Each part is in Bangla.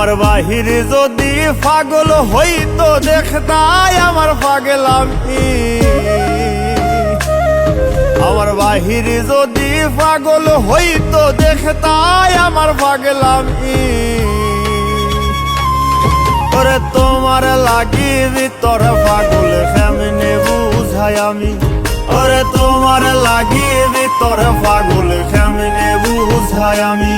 আমার বাহির যদি পাগল হইতো দেখতাই আমার পাগলামি। আমার বাহির যদি পাগল হইতো দেখতাই আমার পাগলামি। ওরে তোমার লাগি ভিতর পাগল কেমনে বুঝাই আমি। ওরে তোমার লাগি ভিতর পাগল কেমনে বুঝাই আমি।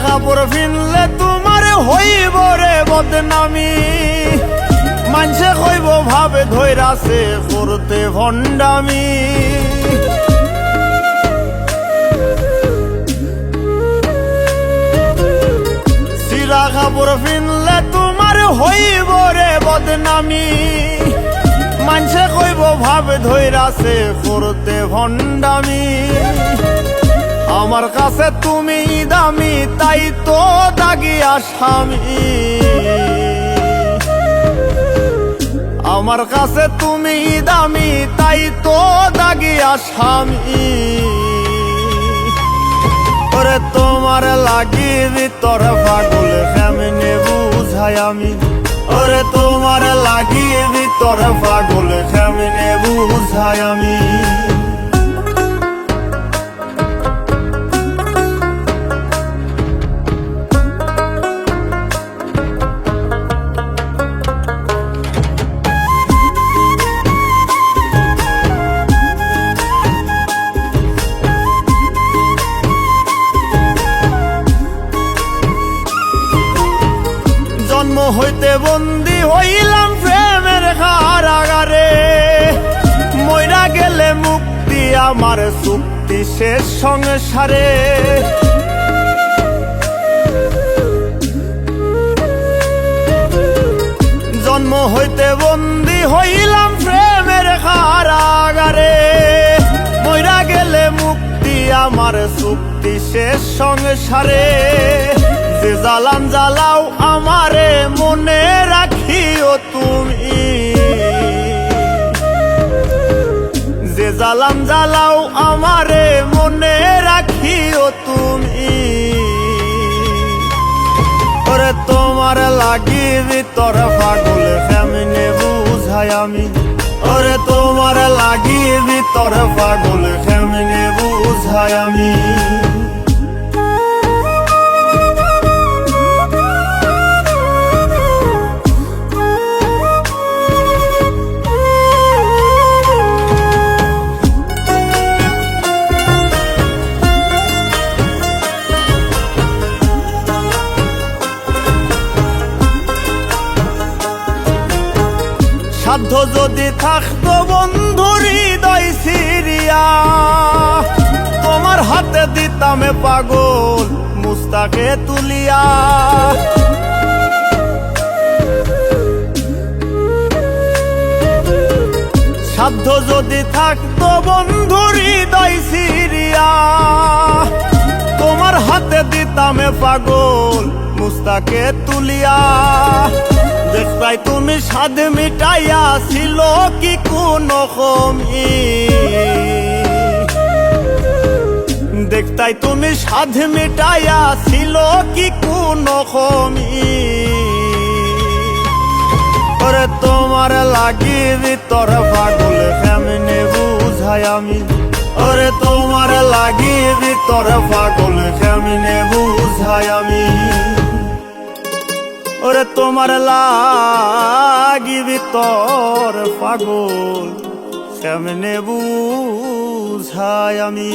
কাপড় ফিনলে তোমার হইব রে বদনামি। মানুষে কইব ভাবে ধৈরাছে করতে ভণ্ডামি। সিরা কাপড় ফিনলে তোমার হইব রে বদনামি। মানুষে কইব ভাবে ধৈরাছে করতে ভণ্ডামি। আমার কাছে তুমি দামি তাই তো দাগি আসামি। আমার কাছে তুমি দামি তাই তো দাগি আসামি। ওরে তোমার লাগি ভিতর পাগল কেমনে বুঝাই আমি। ওরে তোমার লাগি ভিতর পাগল কেমনে বুঝাই আমি। জন্ম হইতে বন্দী হইলাম প্রেমের কারাগারে। মইরা গেলে মুক্তি আমার চুক্তি শেষ সংসারে। জন্ম হইতে বন্দী হইলাম প্রেমের কারাগারে। মইরা গেলে মুক্তি আমার চুক্তি শেষ সংসারে। যে জ্বালান জ্বালাও আমারে মনে রাখিও তুমি। যে জ্বালান জ্বালাও আমারে মনে রাখিও তুমি। ওরে তোমার লাগি ভিতর পাগল কেমনে বুঝাই আমি। ওরে তোমার লাগি ভিতর পাগল কেমনে বুঝাই আমি। সাধ্য যদি থাকতো বন্ধুর হৃদয় সিরিয়া। তোমার হাতে দিতামে পাগল মুস্তাকে তুলিয়া। সাধ্য যদি থাকতো বন্ধুর হৃদয় সিরিয়া। তোমার হাতে দিতামে পাগল মুস্তাকে তুলিয়া। দেখতাই তুমি স্বাদ মিটাইয়া ছিল কি কোনো কমি। দেখতাই তুমি স্বাদ মিটাইয়া ছিল কি কোনো কমি। ওরে তোমার লাগি ভিতর পাগল কেমনে বুঝাই আমি। ওরে তোমার লাগি ভিতর পাগল কেমনে বুঝাই আমি। ওরে তোমার লাগি ভিতর পাগল কেমনে বুঝাই আমি।